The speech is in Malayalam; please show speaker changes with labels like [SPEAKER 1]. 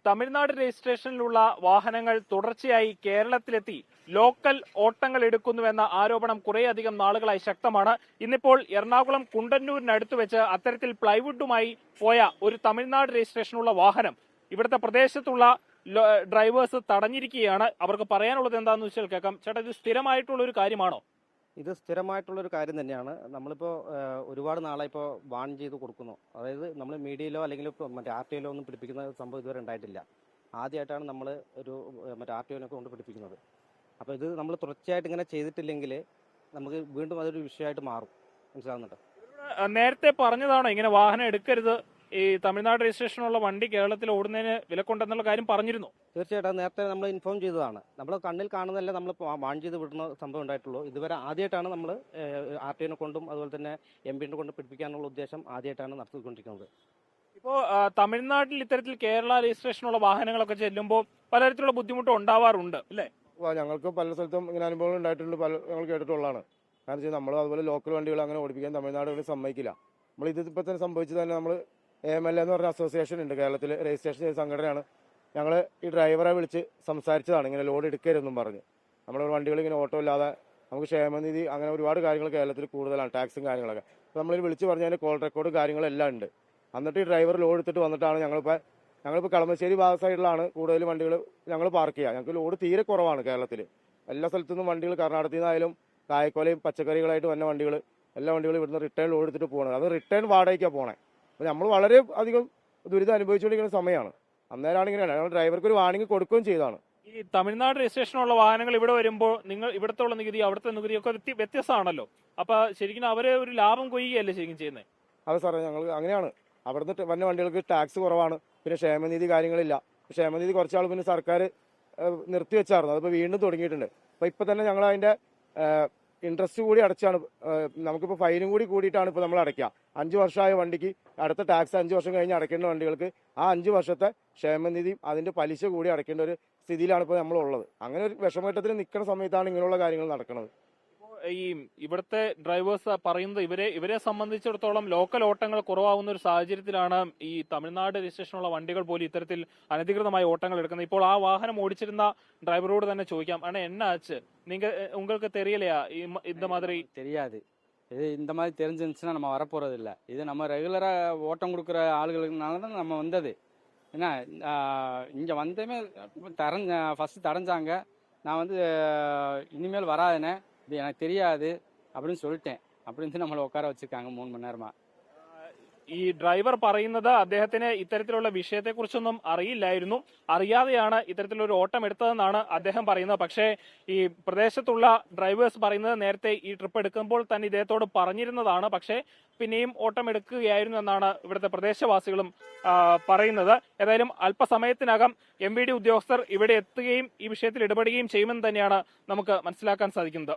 [SPEAKER 1] തമിഴ്നാട് രജിസ്ട്രേഷനിലുള്ള വാഹനങ്ങൾ തുടർച്ചയായി കേരളത്തിലെത്തി ലോക്കൽ ഓട്ടങ്ങൾ എടുക്കുന്നുവെന്ന ആരോപണം കുറേയധികം നാളുകളായി ശക്തമാണ്. ഇന്നിപ്പോൾ എറണാകുളം കുണ്ടന്നൂരിനടുത്ത് വെച്ച് അത്തരത്തിൽ പ്ലൈവുഡുമായി പോയ ഒരു തമിഴ്നാട് രജിസ്ട്രേഷനുള്ള വാഹനം ഇവിടുത്തെ പ്രദേശത്തുള്ള ഡ്രൈവേഴ്സ് തടഞ്ഞിരിക്കുകയാണ്. അവർക്ക് പറയാനുള്ളത് എന്താണെന്ന് വെച്ചാൽ കേൾക്കാം. ചേട്ടാ, ഇത് സ്ഥിരമായിട്ടുള്ള ഒരു കാര്യമാണോ?
[SPEAKER 2] ഇത് സ്ഥിരമായിട്ടുള്ളൊരു കാര്യം തന്നെയാണ്. നമ്മളിപ്പോൾ ഒരുപാട് നാളായി ഇപ്പോൾ വാൺ ചെയ്ത് കൊടുക്കുന്നു. അതായത് നമ്മൾ മീഡിയയിലോ അല്ലെങ്കിൽ മറ്റേ ആർ ടി ഒയിലോ ഒന്നും പിടിപ്പിക്കുന്ന സംഭവം ഇതുവരെ ഉണ്ടായിട്ടില്ല. ആദ്യമായിട്ടാണ് നമ്മൾ ഒരു മറ്റേ ആർ ടി ഒനൊക്കെ കൊണ്ട് പിടിപ്പിക്കുന്നത്. അപ്പോൾ ഇത് നമ്മൾ തുടർച്ചയായിട്ട് ഇങ്ങനെ ചെയ്തിട്ടില്ലെങ്കിൽ നമുക്ക് വീണ്ടും അതൊരു വിഷയമായിട്ട് മാറും. മനസ്സിലാവുന്നുണ്ടോ?
[SPEAKER 1] നേരത്തെ പറഞ്ഞതാണോ ഇങ്ങനെ വാഹനം എടുക്കരുത്, ഈ തമിഴ്നാട് രജിസ്ട്രേഷനുള്ള വണ്ടി കേരളത്തിൽ ഓടുന്നതിന് വിലക്കുണ്ടെന്നുള്ള കാര്യം പറഞ്ഞിരുന്നു?
[SPEAKER 2] തീർച്ചയായിട്ടും നേരത്തെ നമ്മൾ ഇൻഫോം ചെയ്തതാണ്. നമ്മൾ കണ്ണിൽ കാണുന്നതല്ല നമ്മൾ വാൺ ചെയ്ത് വിടുന്ന സംഭവം ഉണ്ടായിട്ടുള്ളൂ. ഇതുവരെ ആദ്യമായിട്ടാണ് നമ്മൾ ആർ ടി ഒനെ കൊണ്ടും അതുപോലെ തന്നെ എം പിനെ കൊണ്ട് പിടിപ്പിക്കാനുള്ള ഉദ്ദേശം ആദ്യമായിട്ടാണ് നടത്തിക്കൊണ്ടിരിക്കുന്നത്.
[SPEAKER 1] ഇപ്പോൾ തമിഴ്നാട്ടിൽ ഇത്തരത്തിൽ കേരള രജിസ്ട്രേഷനുള്ള വാഹനങ്ങളൊക്കെ ചെല്ലുമ്പോൾ പലതരത്തിലുള്ള ബുദ്ധിമുട്ട് ഉണ്ടാവാറുണ്ട് അല്ലേ?
[SPEAKER 3] ഞങ്ങൾക്ക് പല സ്ഥലത്തും ഇങ്ങനെ അനുഭവങ്ങൾ ഉണ്ടായിട്ടുണ്ട്, പല ഞങ്ങൾ കേട്ടിട്ടുള്ളതാണ്. കാരണം വെച്ചാൽ നമ്മൾ അതുപോലെ ലോക്കൽ വണ്ടികൾ അങ്ങനെ ഓടിപ്പിക്കാൻ തമിഴ്നാട് സമ്മതിക്കില്ല. നമ്മൾ ഇതിപ്പോൾ തന്നെ സംഭവിച്ചത് തന്നെ നമ്മൾ AML എന്ന് പറഞ്ഞ അസോസിയേഷൻ ഉണ്ട്, കേരളത്തിൽ രജിസ്ട്രേഷൻ ചെയ്ത സംഘടനയാണ്. ഞങ്ങൾ ഈ ഡ്രൈവറെ വിളിച്ച് സംസാരിച്ചതാണ് ഇങ്ങനെ ലോഡ് എടുക്കരുതെന്നും പറഞ്ഞ്. നമ്മുടെ വണ്ടികൾ ഇങ്ങനെ ഓട്ടോ ഇല്ലാതെ നമുക്ക് ക്ഷേമനിധി അങ്ങനെ ഒരുപാട് കാര്യങ്ങൾ കേരളത്തിൽ കൂടുതലാണ്, ടാക്സും കാര്യങ്ങളൊക്കെ. അപ്പോൾ നമ്മളിൽ വിളിച്ച് പറഞ്ഞതിൻ്റെ കോൾ റെക്കോർഡ് കാര്യങ്ങളെല്ലാം ഉണ്ട്. എന്നിട്ട് ഈ ഡ്രൈവർ ലോഡ് എടുത്തിട്ട് വന്നിട്ടാണ് ഞങ്ങളിപ്പോൾ കളമശ്ശേരി ഭാഗ സൈഡിലാണ് കൂടുതൽ വണ്ടികൾ ഞങ്ങൾ പാർക്ക് ചെയ്യുക. ഞങ്ങൾക്ക് ലോഡ് തീരെ കുറവാണ് കേരളത്തിൽ. എല്ലാ സ്ഥലത്തുനിന്നും വണ്ടികൾ കർണാടകത്തിൽ നിന്നായാലും കായക്കൊലയും പച്ചക്കറികളായിട്ട് വന്ന വണ്ടികൾ എല്ലാ വണ്ടികളും ഇവിടുന്ന് റിട്ടേൺ ലോഡ് എടുത്തിട്ട് പോകണം. അത് റിട്ടേൺ വാടകയ്ക്കാണ് പോകണേ. അപ്പോൾ നമ്മൾ വളരെ അധികം ദുരിതം അനുഭവിച്ചുകൊണ്ടിരിക്കുന്ന സമയമാണ്. അന്നേരമാണ് ഇങ്ങനെയാണ് ഞങ്ങൾ ഡ്രൈവർക്ക് ഒരു വാണിംഗ് കൊടുക്കുകയും ചെയ്തതാണ്.
[SPEAKER 1] ഈ തമിഴ്നാട് രജിസ്ട്രേഷനുള്ള വാഹനങ്ങൾ ഇവിടെ വരുമ്പോൾ നിങ്ങൾ ഇവിടുത്തെ ഉള്ള നികുതി അവിടുത്തെ നികുതിയൊക്കെ വ്യത്യസ്തമാണല്ലോ. അപ്പൊ ശരിക്കും അവര് ഒരു ലാഭം കൊയ്യുകയല്ലേ ശരിക്കും ചെയ്യുന്നത്?
[SPEAKER 3] അതെ സാറേ, ഞങ്ങൾ അങ്ങനെയാണ്. അവിടുന്ന് വന്ന വണ്ടികൾക്ക് ടാക്സ് കുറവാണ്, പിന്നെ ക്ഷേമനിധി കാര്യങ്ങളില്ല. ക്ഷേമനിധി കുറച്ചാൾ പിന്നെ സർക്കാർ നിർത്തിവെച്ചായിരുന്നു, അതിപ്പോൾ വീണ്ടും തുടങ്ങിയിട്ടുണ്ട്. അപ്പോൾ ഇപ്പം തന്നെ ഞങ്ങൾ അതിൻ്റെ ഇൻട്രസ്റ്റ് കൂടി അടച്ചാണ്. നമുക്കിപ്പോൾ ഫൈനും കൂടി കൂടിയിട്ടാണ് ഇപ്പോൾ നമ്മൾ അടയ്ക്കുക. 5 വർഷമായ വണ്ടിക്ക് അടുത്ത ടാക്സ് 5 വർഷം കഴിഞ്ഞ് അടയ്ക്കേണ്ട വണ്ടികൾക്ക് ആ 5 വർഷത്തെ ക്ഷേമനിധിയും അതിൻ്റെ പലിശ കൂടി അടയ്ക്കേണ്ട ഒരു സ്ഥിതിയിലാണ് ഇപ്പോൾ നമ്മളുള്ളത്. അങ്ങനെ ഒരു വിഷമഘട്ടത്തിൽ നിൽക്കുന്ന സമയത്താണ് ഇങ്ങനെയുള്ള കാര്യങ്ങൾ നടക്കുന്നത്.
[SPEAKER 1] ഈ ഇവിടുത്തെ ഡ്രൈവേഴ്സ് പറയുന്നത് ഇവരെ സംബന്ധിച്ചിടത്തോളം ലോക്കൽ ഓട്ടങ്ങൾ കുറവാകുന്ന ഒരു സാഹചര്യത്തിലാണ് ഈ തമിഴ്നാട് രജിസ്ട്രേഷനുള്ള വണ്ടികൾ പോലും ഇത്തരത്തിൽ അനധികൃതമായ ഓട്ടങ്ങൾ എടുക്കുന്നത്. ഇപ്പോൾ ആ വാഹനം ഓടിച്ചിരുന്ന ഡ്രൈവറോട് തന്നെ ചോദിക്കാം, ആണ് എന്നാ ആச்சு உங்களுக்கு தெரியலையா இந்த மாதிரி?
[SPEAKER 4] தெரியாது. இது இந்த மாதிரி தெரிஞ்சிருந்துச்சுன்னா நம்ம வரப்போறது இல்லை. இது நம்ம ரெகுலரா ஓட்டம் கொடுக்குற ஆளுகளுக்குனால தான் நம்ம வந்தது. ஏன்னா இங்கே வந்தமே ஃபர்ஸ்ட் தடைஞ்சாங்க. நான் வந்து இனிமேல் வராதுனே, இது எனக்கு தெரியாது அப்படின்னு சொல்லிட்டேன். அப்படின்னு நம்மளை உட்கார வச்சிருக்காங்க 3 மணி நேரமா.
[SPEAKER 1] ഈ ഡ്രൈവർ പറയുന്നത് അദ്ദേഹത്തിന് ഇത്തരത്തിലുള്ള വിഷയത്തെക്കുറിച്ചൊന്നും അറിയില്ലായിരുന്നു, അറിയാതെയാണ് ഇത്തരത്തിലൊരു ഓട്ടം എടുത്തതെന്നാണ് അദ്ദേഹം പറയുന്നത്. പക്ഷേ ഈ പ്രദേശത്തുള്ള ഡ്രൈവേഴ്സ് പറയുന്നത് നേരത്തെ ഈ ട്രിപ്പ് എടുക്കുമ്പോൾ തന്നെ ഇദ്ദേഹത്തോട് പറഞ്ഞിരുന്നതാണ്, പക്ഷേ പിന്നെയും ഓട്ടം എടുക്കുകയായിരുന്നു എന്നാണ് ഇവിടുത്തെ പ്രദേശവാസികളും പറയുന്നത്. ഏതായാലും അല്പസമയത്തിനകം MVD ഉദ്യോഗസ്ഥർ ഇവിടെ എത്തുകയും ഈ വിഷയത്തിൽ ഇടപെടുകയും ചെയ്യുമെന്ന് തന്നെയാണ് നമുക്ക് മനസ്സിലാക്കാൻ സാധിക്കുന്നത്.